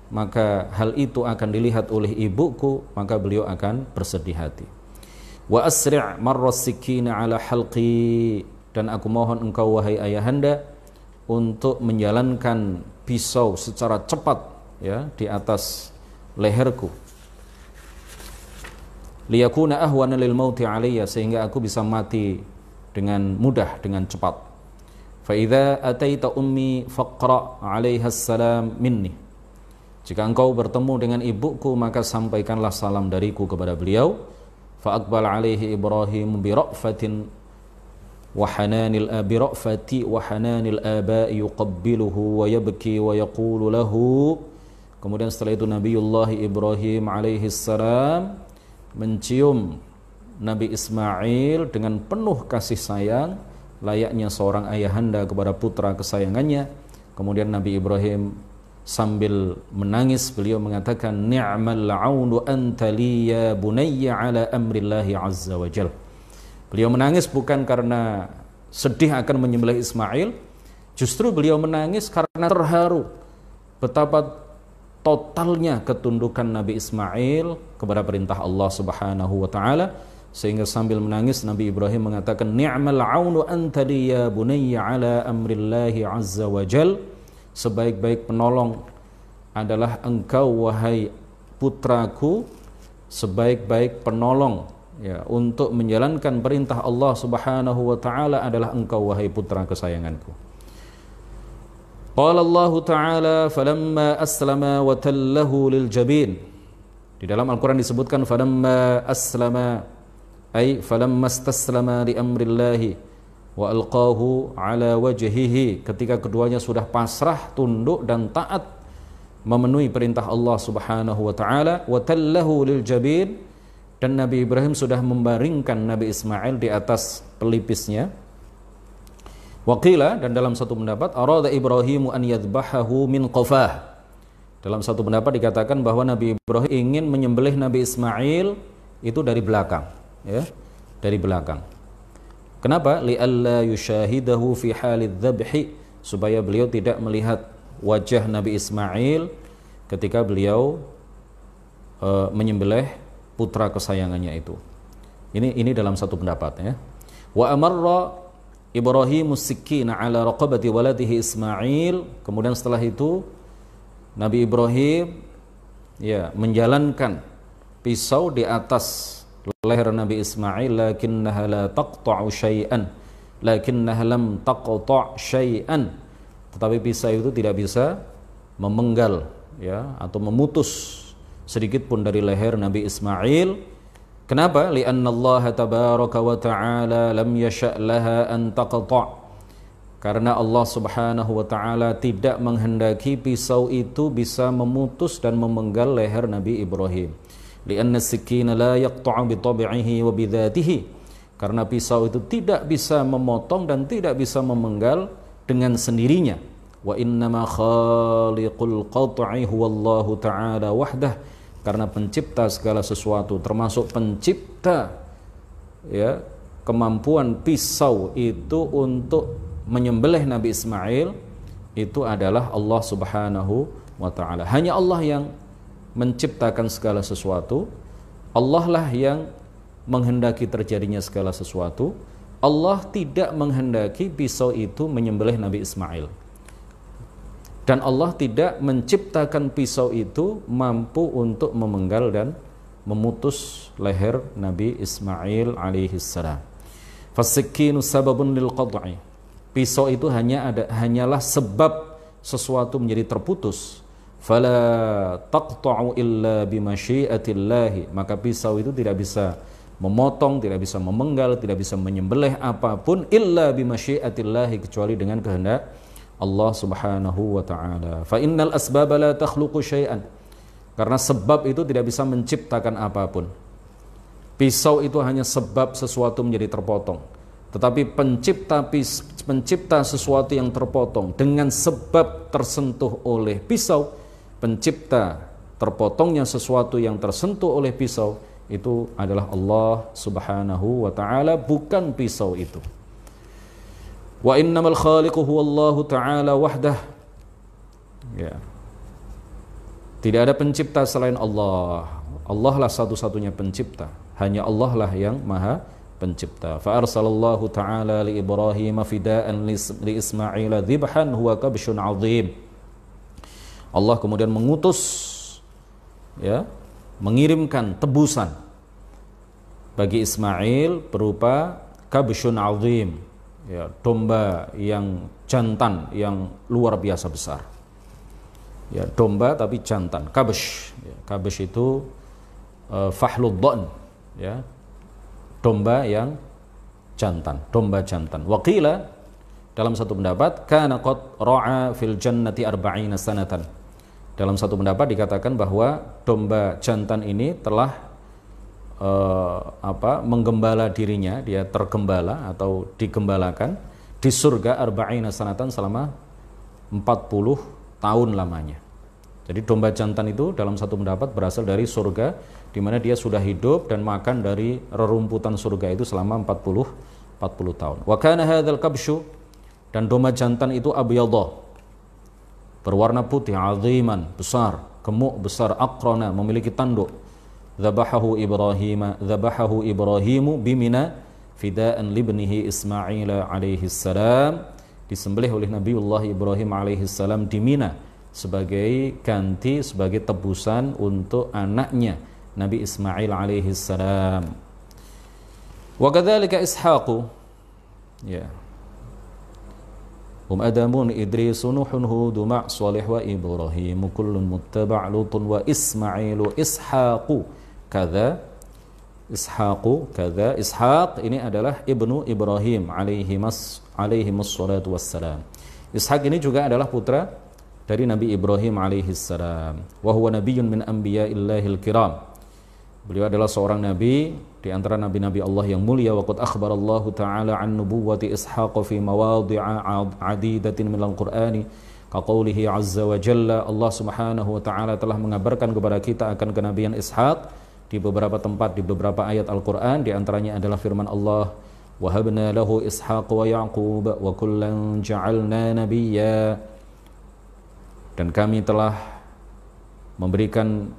maka hal itu akan dilihat oleh ibuku, maka beliau akan bersedih hati. Wa asri' marras sikina ala halqi, dan aku mohon engkau wahai ayahanda untuk menjalankan pisau secara cepat ya di atas leherku, liyakuna ahwana lil mauti alayya, sehingga aku bisa mati dengan mudah, dengan cepat. Fa idza ataita ummi faqra 'alaiha assalam minni, jika engkau bertemu dengan ibuku maka sampaikanlah salam dariku kepada beliau. Fa aqbala 'alaihi Ibrahim bi ra'fatin wa hananil aba'i yuqabbiluhu wa yabki wa yaqulu lahu. Kemudian setelah itu Nabiullah Ibrahim alaihi salam mencium Nabi Ismail dengan penuh kasih sayang layaknya seorang ayahanda kepada putra kesayangannya. Kemudian Nabi Ibrahim sambil menangis beliau mengatakan, ni'mal 'aunu anta li ya bunayya ala amrillahi azza wa jalla. Beliau menangis bukan karena sedih akan menyembelih Ismail, justru beliau menangis karena terharu betapa totalnya ketundukan Nabi Ismail kepada perintah Allah Subhanahu wa taala, sehingga sambil menangis Nabi Ibrahim mengatakan, ni'mal 'aunu anta li ya bunayya ala amrillahi azza wa jalla. Sebaik-baik penolong adalah engkau wahai putraku, sebaik-baik penolong ya untuk menjalankan perintah Allah Subhanahu wa taala adalah engkau wahai putra kesayanganku. Qala Allah taala falamma aslama wa tallahu lil jabin. Di dalam Al-Qur'an disebutkan falamma aslama, ay falamma istaslama li amrillahi wa alqahu ala wajhihi, ketika keduanya sudah pasrah, tunduk dan taat memenuhi perintah Allah Subhanahu wa taala. Wa tallahu lil jabin, dan Nabi Ibrahim sudah membaringkan Nabi Ismail di atas pelipisnya. Waqila, dan dalam satu pendapat, arada Ibrahimu an yadhbahahu min qafah. Dalam satu pendapat dikatakan bahwa Nabi Ibrahim ingin menyembelih Nabi Ismail itu dari belakang, ya, dari belakang. Kenapa? Li'alla yushahidahu fi halidh dzabhi, supaya beliau tidak melihat wajah Nabi Ismail ketika beliau menyembelih putra kesayangannya itu. Ini dalam satu pendapat ya. Wa amarra Ibrahimus sikkina ala raqabati waladihi Ismail. Kemudian setelah itu Nabi Ibrahim ya menjalankan pisau di atas leher Nabi Ismail, lakinnaha la taqta'u syai'an, lakinnaha lam taqta' syai'an, tetapi pisau itu tidak bisa memenggal ya atau memutus sedikit pun dari leher Nabi Ismail. Kenapa? Li'anna Allah tabaraka wa ta'ala lam yasha' laha an taqta', karena Allah Subhanahu wa ta'ala tidak menghendaki pisau itu bisa memutus dan memenggal leher Nabi Ibrahim. Li'anna as-sikkina la yaqta'u bi tabi'ihi wa bi dzatihi, karena pisau itu tidak bisa memotong dan tidak bisa memenggal dengan sendirinya. Wa innama khaliqul qat'i huwallahu ta'ala wahdah, karena pencipta segala sesuatu termasuk pencipta ya kemampuan pisau itu untuk menyembelih Nabi Ismail itu adalah Allah Subhanahu wa ta'ala. Hanya Allah yang menciptakan segala sesuatu, Allah lah yang menghendaki terjadinya segala sesuatu. Allah tidak menghendaki pisau itu menyembelih Nabi Ismail, dan Allah tidak menciptakan pisau itu mampu untuk memenggal dan memutus leher Nabi Ismail alaihi salam. Fas-sikkinu sababun lil qat'i, pisau itu hanyalah sebab sesuatu menjadi terputus. Fala taqta'u illa bimasyiatillahi, maka pisau itu tidak bisa memotong, tidak bisa memenggal, tidak bisa menyembelih apapun illa bimasyiatillahi, kecuali dengan kehendak Allah Subhanahu wa ta'ala. Fa innal asbaba la takhluqu syai'an, karena sebab itu tidak bisa menciptakan apapun. Pisau itu hanya sebab sesuatu menjadi terpotong, tetapi pencipta sesuatu yang terpotong dengan sebab tersentuh oleh pisau, pencipta terpotongnya sesuatu yang tersentuh oleh pisau itu adalah Allah Subhanahu wa ta'ala, bukan pisau itu. Wa innamal khaliqu huwallahu ta'ala wahdah, ya, tidak ada pencipta selain Allah. Allah lah satu-satunya pencipta, hanya Allah lah yang maha pencipta. Fa arsalallahu ta'ala li Ibrahim fida'an li Ismail dhibhan huwa kabsyun 'azim. Allah kemudian mengutus, ya, mengirimkan tebusan bagi Ismail berupa kabsyun 'azim, ya, domba yang jantan yang luar biasa besar. Ya, domba tapi jantan, kabsh. Ya, kabsh itu fahlud dha'n, ya, domba yang jantan, domba jantan. Waqila, dalam satu pendapat, kana qad ra'a fil jannati 40 sanatan. Dalam satu pendapat dikatakan bahwa domba jantan ini telah menggembala dirinya, dia tergembala atau digembalakan di surga 40 sanatan, selama 40 tahun lamanya. Jadi domba jantan itu dalam satu pendapat berasal dari surga, di mana dia sudah hidup dan makan dari rerumputan surga itu selama 40 tahun. Wa kana hadzal kabsyu, dan domba jantan itu abyadha, berwarna putih, aziman, besar, gemuk besar, aqrana, memiliki tanduk. Dzabahahu Ibrahimu bimina fida'an libnihi Ismail alaihi salam. Disembelih oleh Nabiullah Ibrahim alaihi salam di Mina sebagai ganti, sebagai tebusan untuk anaknya Nabi Ismail alaihi salam. Wa kadzalika Ishaqu, ya, Adamun Idrisu Nuhun Hudu Ma' Salih wa Ibrahim kullun muttaba' Lutun wa Ismailu Ishaqu kadza. Ishaq ini adalah ibnu Ibrahim alaihi salatu wassalam. Ishaq ini juga adalah putra dari Nabi Ibrahim alaihi salam. Wa huwa nabiyyun min anbiya'illahil kiram. Beliau adalah seorang nabi di antara nabi-nabi Allah yang mulia. Wa qad akhbarallahu ta'ala an nubuwwati Ishaq fi mawadhi'a 'adidatin minal Qur'ani ka qoulihi 'azza wa jalla. Allah Subhanahu wa ta'ala telah mengabarkan kepada kita akan kenabian Ishaq di beberapa tempat, di beberapa ayat Al-Quran. Di antaranya adalah firman Allah, wahabna lahu ishaq wa ya'qub wa kullan ja'alna nabiyya, dan kami telah memberikan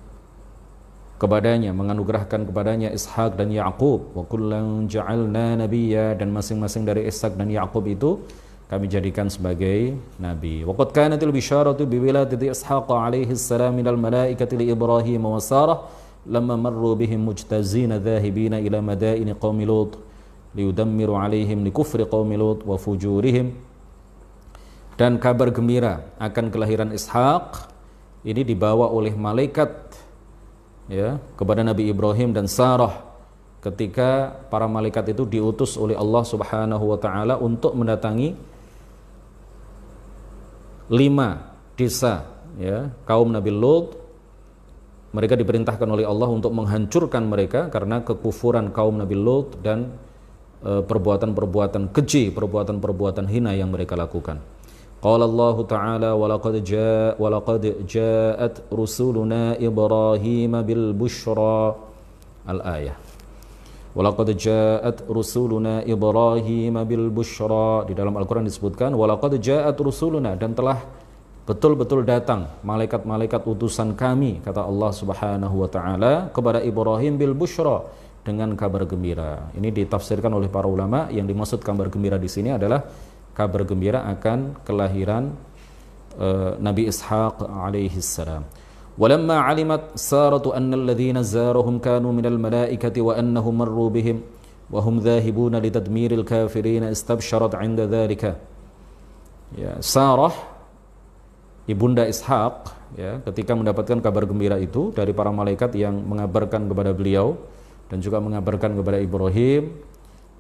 kepadanya, menganugerahkan kepadanya Ishaq dan Ya'qub. Wa kullan ja'alna nabiyya, dan masing-masing dari Ishaq dan Ya'qub itu kami jadikan sebagai nabi. Wa qad kanatil bisyaratu bi wiladati Ishaq alaihi salam minal malaikati li Ibrahim wa Sarah lamma marru bihim mujtazina dhahibina ila madaini qaumi Lut liyudammiru alaihim likufri qaumi Lut wa fujurihim. Dan kabar gembira akan kelahiran Ishaq ini dibawa oleh malaikat, ya, kepada Nabi Ibrahim dan Sarah ketika para malaikat itu diutus oleh Allah Subhanahu wa taala untuk mendatangi 5 desa, ya, kaum Nabi Lut. Mereka diperintahkan oleh Allah untuk menghancurkan mereka karena kekufuran kaum Nabi Lut dan perbuatan-perbuatan keji, perbuatan-perbuatan hina yang mereka lakukan. Qala Allah Ta'ala wa laqad ja'at rusuluna Ibrahim bil busyra, al-ayah. Wa laqad ja'at rusuluna Ibrahim bil busyra. Di dalam Al-Qur'an disebutkan wa laqad ja'at rusuluna, dan telah betul-betul datang malaikat-malaikat utusan kami, kata Allah Subhanahu wa taala, kepada Ibrahim bil busyra, dengan kabar gembira. Ini ditafsirkan oleh para ulama, yang dimaksud kabar gembira di sini adalah kabar gembira akan kelahiran Nabi Ishaq alaihi salam. Walamma 'alimat Saratu anna alladhina zarahum kanu minal malaikati wa annahum marru bihim wa hum dhahibuna litadmiril kafirin istabsharat 'inda dhalika. Ya, Sarah ibunda Ishaq, ya, ketika mendapatkan kabar gembira itu dari para malaikat yang mengabarkan kepada beliau dan juga mengabarkan kepada Ibrahim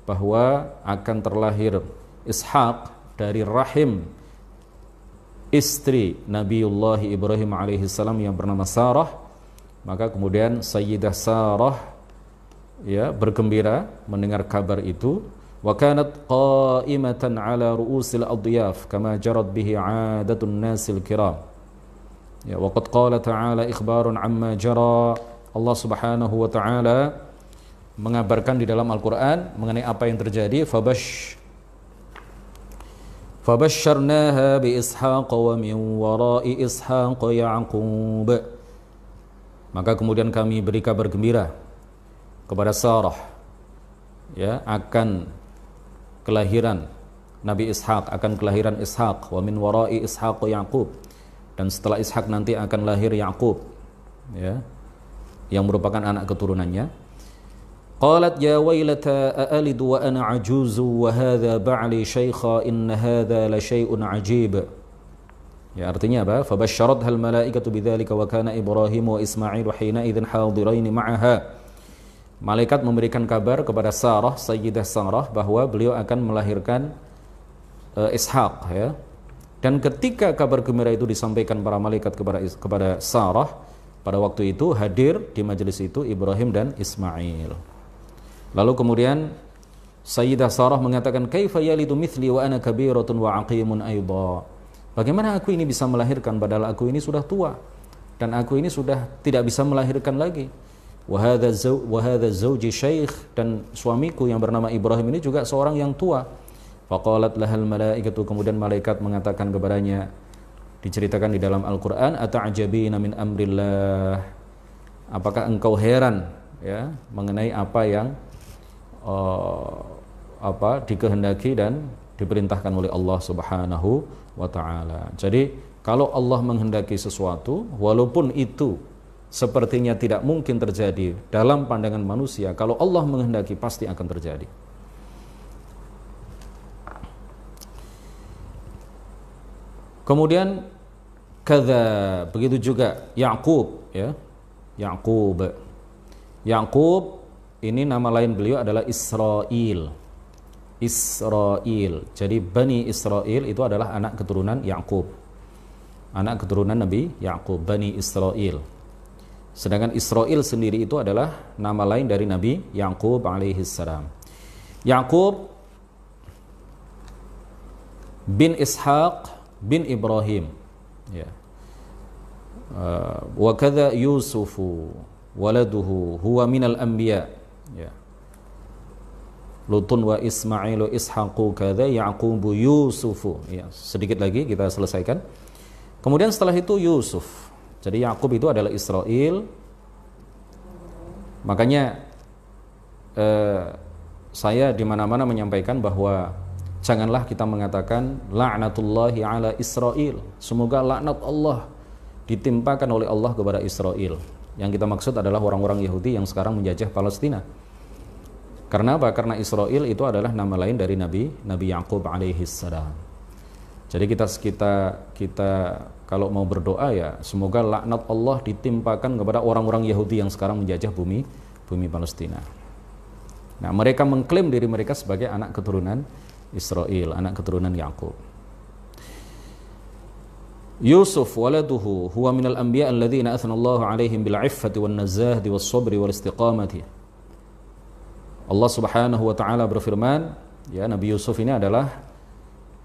bahwa akan terlahir Ishaq dari rahim istri Nabiullah Ibrahim alaihissalam yang bernama Sarah, maka kemudian Sayyidah Sarah, ya, bergembira mendengar kabar itu. Wa kanat qa'imatan ala ru'usil adyaf kama jarat bihi 'adatun nasil kiram. Ya, wa qad qala ta'ala ikhbarun amma jara. Allah Subhanahu wa ta'ala mengabarkan di dalam Al-Qur'an mengenai apa yang terjadi. Fabasyarnaha bi Ishaq wa min wara'i Ishaq Ya'qub. Maka kemudian kami beri kabar gembira kepada Sarah ya akan kelahiran Nabi Ishaq, akan kelahiran Ishaq, wa min warai Ishaq Yaqub, dan setelah Ishaq nanti akan lahir Yaqub, ya, yang merupakan anak keturunannya. Qalat ya wailata aalidu wa ana ajuzu wa hadha ba'li shaykha inna hadha la syai'un ajib. Ya, artinya apa? Fabasyaratha al-malaikatu bidzalika wa kana Ibrahim wa Ismail hina idzin hadirain ma'aha. Malaikat memberikan kabar kepada Sarah, Sayyidah Sarah, bahwa beliau akan melahirkan Ishaq, ya. Dan ketika kabar gembira itu disampaikan para malaikat kepada Sarah, pada waktu itu hadir di majelis itu Ibrahim dan Ismail. Lalu kemudian Sayyidah Sarah mengatakan, kaifa yalidu mithli wa ana kabiratun wa aqimun aidha. Bagaimana aku ini bisa melahirkan padahal aku ini sudah tua dan aku ini sudah tidak bisa melahirkan lagi. Wa hadza zawji syaikh, dan suamiku yang bernama Ibrahim ini juga seorang yang tua. Faqalat lahal malaikatu, kemudian malaikat mengatakan kepadanya, diceritakan di dalam Al-Qur'an, ata'jabina min amrillah. Apakah engkau heran, ya, mengenai apa yang dikehendaki dan diperintahkan oleh Allah Subhanahu wa taala. Jadi kalau Allah menghendaki sesuatu, walaupun itu sepertinya tidak mungkin terjadi dalam pandangan manusia, kalau Allah menghendaki pasti akan terjadi. Kemudian kadza, begitu juga Yaqub, ya. Yaqub ini nama lain beliau adalah Israil. Jadi Bani Israil itu adalah anak keturunan Yaqub. Anak keturunan Nabi Yaqub, Bani Israil. Sedangkan Israil sendiri itu adalah nama lain dari Nabi Yaqub alaihi salam. Yaqub bin Ishaq bin Ibrahim, ya. Wa kadza Yusufu waladuhu huwa minal anbiya, ya. Lutun wa Ismailu Ishaqu kadza Yaqubu Yusufu, ya. Sedikit lagi kita selesaikan. Kemudian setelah itu Yusuf. Jadi Yaqub itu adalah Israil. Makanya saya di mana-mana menyampaikan bahwa janganlah kita mengatakan la'natullahi ala Israil. Semoga laknat Allah ditimpakan oleh Allah kepada Israil. Yang kita maksud adalah orang-orang Yahudi yang sekarang menjajah Palestina. Karena apa? Karena Israil itu adalah nama lain dari Nabi Yaqub alaihi salam. Jadi kita kalau mau berdoa, ya, semoga laknat Allah ditimpakan kepada orang-orang Yahudi yang sekarang menjajah bumi Palestina. Nah, mereka mengklaim diri mereka sebagai anak keturunan Israil, anak keturunan Yaqub. Yusuf waladuhu huwa minal anbiya alladzina athnallahu alaihim bil 'iffati wan nazahati was sabri wal istiqamati. Allah Subhanahu wa taala berfirman, ya, Nabi Yusuf ini adalah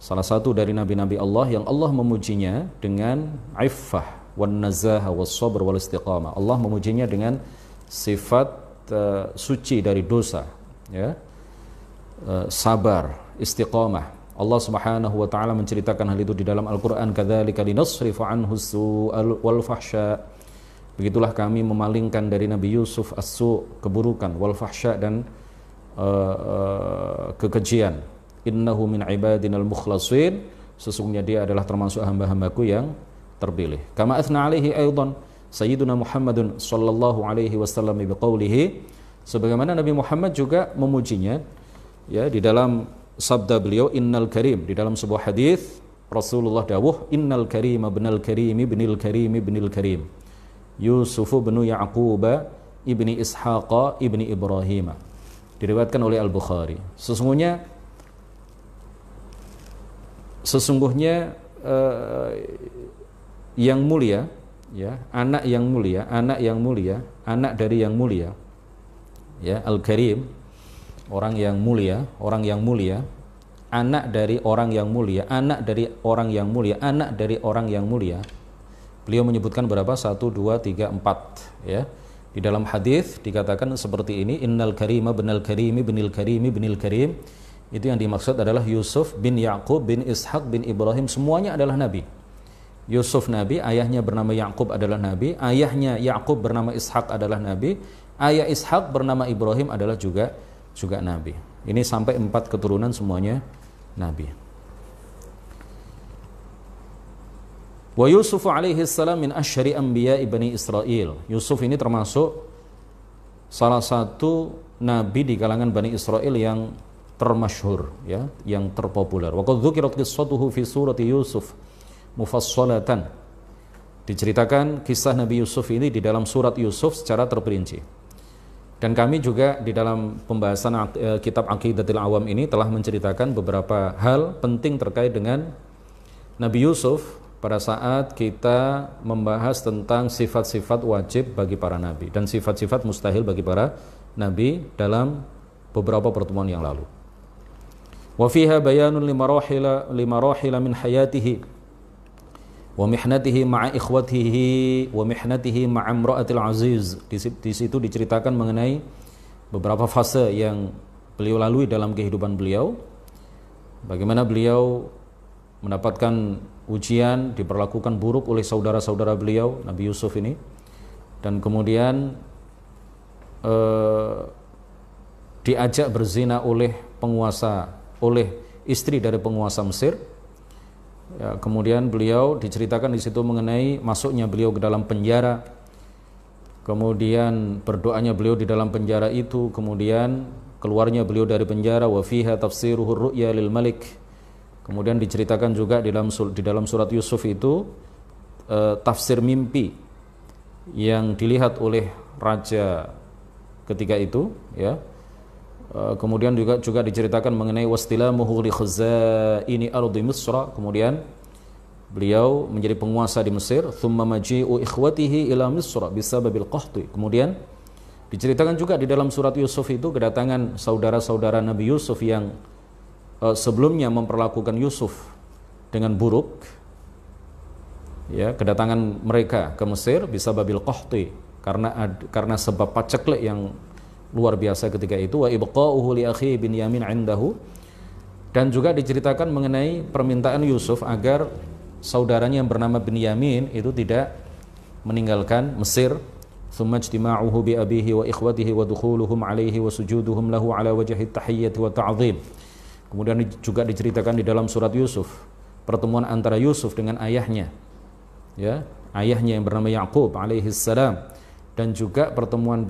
salah satu dari nabi-nabi Allah yang Allah memujinya dengan iffah wan nazahah was sabr wal istiqamah. Allah memujinya dengan sifat suci dari dosa, ya, sabar, istiqamah. Allah Subhanahu wa taala menceritakan hal itu di dalam Al-Qur'an, kadzalika linasrifa anhu as-su'al wal fahsya. Begitulah kami memalingkan dari Nabi Yusuf as-su', keburukan, wal fahsya, dan kekejian. Innahu min ibadinal mukhlasin, sesungguhnya dia adalah termasuk hamba-hambaku yang terpilih. Kama athna alaihi aidan Sayyiduna Muhammadun sallallahu alaihi wasallam biqaulihi, sebagaimana Nabi Muhammad juga memujinya, ya, di dalam sabda beliau, innal karim, di dalam sebuah hadis Rasulullah dawuh, innal karim ibnal karim ibnil karim ibnil karim Yusuf bin Yaqub ibni Ishaq ibni Ibrahim. Diriwayatkan oleh Al-Bukhari. Sesungguhnya yang mulia, ya, anak yang mulia, anak dari yang mulia, ya, Al-Karim, orang yang mulia, anak dari orang yang mulia, anak dari orang yang mulia, anak dari orang yang mulia. Beliau menyebutkan berapa? 1, 2, 3, 4, ya. Di dalam hadis dikatakan seperti ini, innal karima binal karimi binil karimi binil karim. Itu yang dimaksud adalah Yusuf bin Yaqub bin Ishaq bin Ibrahim, semuanya adalah nabi. Yusuf nabi, ayahnya bernama Yaqub adalah nabi, ayahnya Yaqub bernama Ishaq adalah nabi, ayah Ishaq bernama Ibrahim adalah juga juga nabi. Ini sampai 4 keturunan semuanya nabi. Wa Yusuf alaihi salam min asyhari anbiya'i Bani Israil. Yusuf ini termasuk salah satu nabi di kalangan Bani Israel yang termasyhur, ya, yang terpopuler. Wa qad dzukirat qissatuhu fi surati Yusuf mufassalatan. Diceritakan kisah Nabi Yusuf ini di dalam surat Yusuf secara terperinci. Dan kami juga di dalam pembahasan kitab Aqidatul Awam ini telah menceritakan beberapa hal penting terkait dengan Nabi Yusuf pada saat kita membahas tentang sifat-sifat wajib bagi para nabi dan sifat-sifat mustahil bagi para nabi dalam beberapa pertemuan yang lalu. Wa fiha bayanun limarahila min hayatihi wa mihnatihi ma'a ikhwatihi wa mihnatihi ma'a imra'atil aziz. Di situ diceritakan mengenai beberapa fase yang beliau lalui dalam kehidupan beliau, bagaimana beliau mendapatkan ujian, diperlakukan buruk oleh saudara-saudara beliau, Nabi Yusuf ini, dan kemudian diajak berzina oleh istri dari penguasa Mesir. Ya, kemudian beliau diceritakan di situ mengenai masuknya beliau ke dalam penjara, kemudian berdoanya beliau di dalam penjara itu, kemudian keluarnya beliau dari penjara. Wa fiha tafsiruhur ru'ya lil malik. Kemudian diceritakan juga di dalam surat Yusuf itu tafsir mimpi yang dilihat oleh raja ketika itu, ya. Kemudian juga diceritakan mengenai wastilamuhu li khazaini ardi Misra. Kemudian beliau menjadi penguasa di Mesir. Thumma maji'u ikhwatihi ila Misra bisababil qahti. Kemudian diceritakan juga di dalam surat Yusuf itu kedatangan saudara-saudara Nabi Yusuf yang sebelumnya memperlakukan Yusuf dengan buruk, ya, kedatangan mereka ke Mesir bisa babil qahti karena sebab paceklik yang luar biasa ketika itu. Wa ibqa'uhu li akhi Binyamin indahu. Dan juga diceritakan mengenai permintaan Yusuf agar saudaranya yang bernama Binyamin itu tidak meninggalkan Mesir. Thumma ijtima'uhu bi abihi wa ikhwatihi wa dukhuluhum alaihi wa sujuduhum lahu ala wajhi tahiyyati wa ta'zim. Kemudian juga diceritakan di dalam surat Yusuf pertemuan antara Yusuf dengan ayahnya, ya, ayahnya yang bernama Yaqub alaihi salam, dan juga pertemuan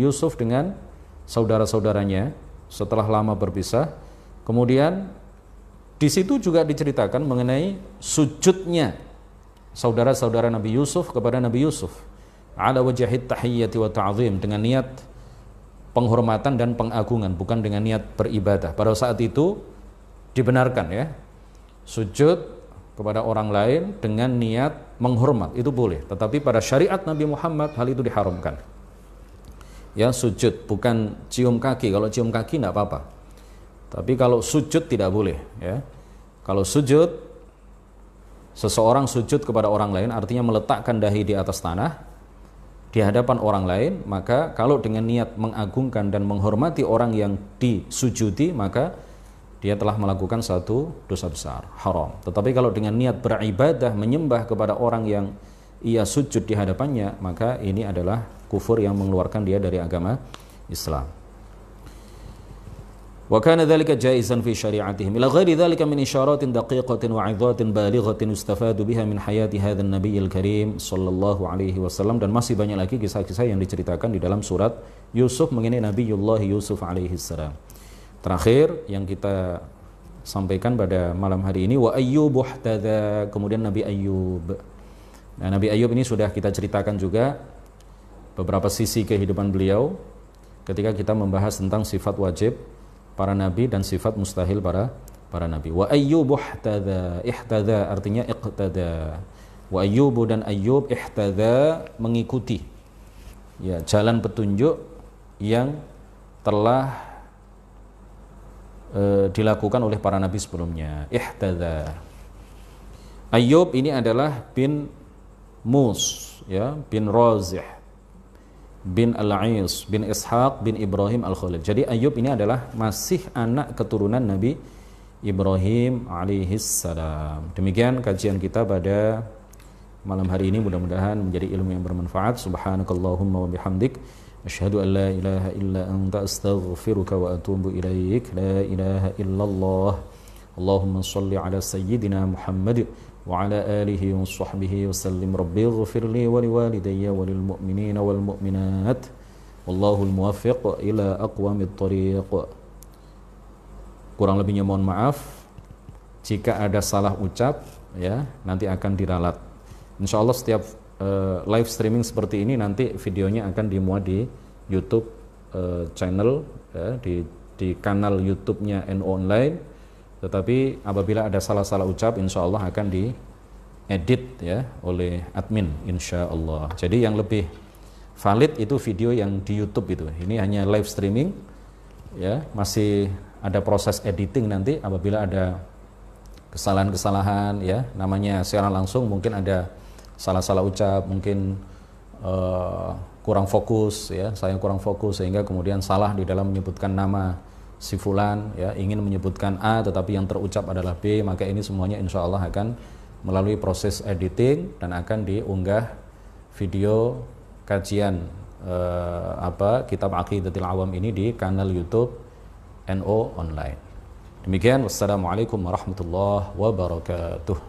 Yusuf dengan saudara-saudaranya setelah lama berpisah. Kemudian di situ juga diceritakan mengenai sujudnya saudara-saudara Nabi Yusuf kepada Nabi Yusuf ala wajhit tahiyyati wa ta'zim, dengan niat penghormatan dan pengagungan, bukan dengan niat beribadah. Pada saat itu dibenarkan, ya, sujud kepada orang lain dengan niat menghormat itu boleh, tetapi pada syariat Nabi Muhammad hal itu diharamkan. Ya, sujud, bukan cium kaki. Kalau cium kaki tidak apa-apa, tapi kalau sujud tidak boleh, ya. Kalau sujud, seseorang sujud kepada orang lain artinya meletakkan dahi di atas tanah di hadapan orang lain, maka kalau dengan niat mengagungkan dan menghormati orang yang disujudi, maka dia telah melakukan satu dosa besar, haram. Tetapi kalau dengan niat beribadah, menyembah kepada orang yang ia sujud di hadapannya, maka ini adalah kufur yang mengeluarkan dia dari agama Islam. Wa kana dzalika jaizan fi syari'atihim ila ghairi dzalika min isyaratin daqiqatin wa 'idhatin balighatin yustafadu biha min hayati hadzal nabiyil karim sallallahu alaihi wasallam. Dan masih banyak lagi kisah-kisah yang diceritakan di dalam surat Yusuf mengenai Nabiullah Yusuf alaihi salam. Terakhir yang kita sampaikan pada malam hari ini, wa ayyub ihtada, kemudian Nabi Ayyub. Nah, Nabi Ayyub ini sudah kita ceritakan juga beberapa sisi kehidupan beliau ketika kita membahas tentang sifat wajib para nabi dan sifat mustahil para nabi. Wa ayyub ihtada artinya iqtada. Wa ayyub dan Ayyub ihtada mengikuti, ya, jalan petunjuk yang telah dilakukan oleh para nabi sebelumnya. Ihtada. Ayyub ini adalah bin Mus, ya, bin Razih, bin Al-Ais, bin Ishaq, bin Ibrahim Al-Khalil. Jadi Ayyub ini adalah masih anak keturunan Nabi Ibrahim alaihissalam. Demikian kajian kita pada malam hari ini, mudah-mudahan menjadi ilmu yang bermanfaat. Subhanakallahumma wa bihamdik Asyhadu an la ilaha illa anta astaghfiruka wa atubu ilaik. La ilaha illallah. Allahumma shalli ala sayyidina Muhammad wa ala alihi wa sahbihi wa sallim. Rabbi ighfirli wa liwalidayya wa lil mu'minina wal mu'minat. Wallahul muwaffiq ila aqwamit thariq. Kurang lebihnya mohon maaf. Jika ada salah ucap, ya, nanti akan diralat. Insya Allah setiap live streaming seperti ini nanti videonya akan dimuat di YouTube channel, ya, di kanal YouTube-nya NU Online. Tetapi apabila ada salah-salah ucap, insya Allah akan diedit, ya, oleh admin, insya Allah. Jadi yang lebih valid itu video yang di YouTube itu. Ini hanya live streaming, ya, masih ada proses editing nanti apabila ada kesalahan-kesalahan, ya, namanya secara langsung mungkin ada salah-salah ucap, mungkin kurang fokus, ya, saya kurang fokus sehingga kemudian salah di dalam menyebutkan nama si fulan, ya, ingin menyebutkan A tetapi yang terucap adalah B, maka ini semuanya insya Allah akan melalui proses editing dan akan diunggah video kajian kitab Aqidatul Awam ini di kanal YouTube NU Online. Demikian, wassalamualaikum warahmatullahi wabarakatuh.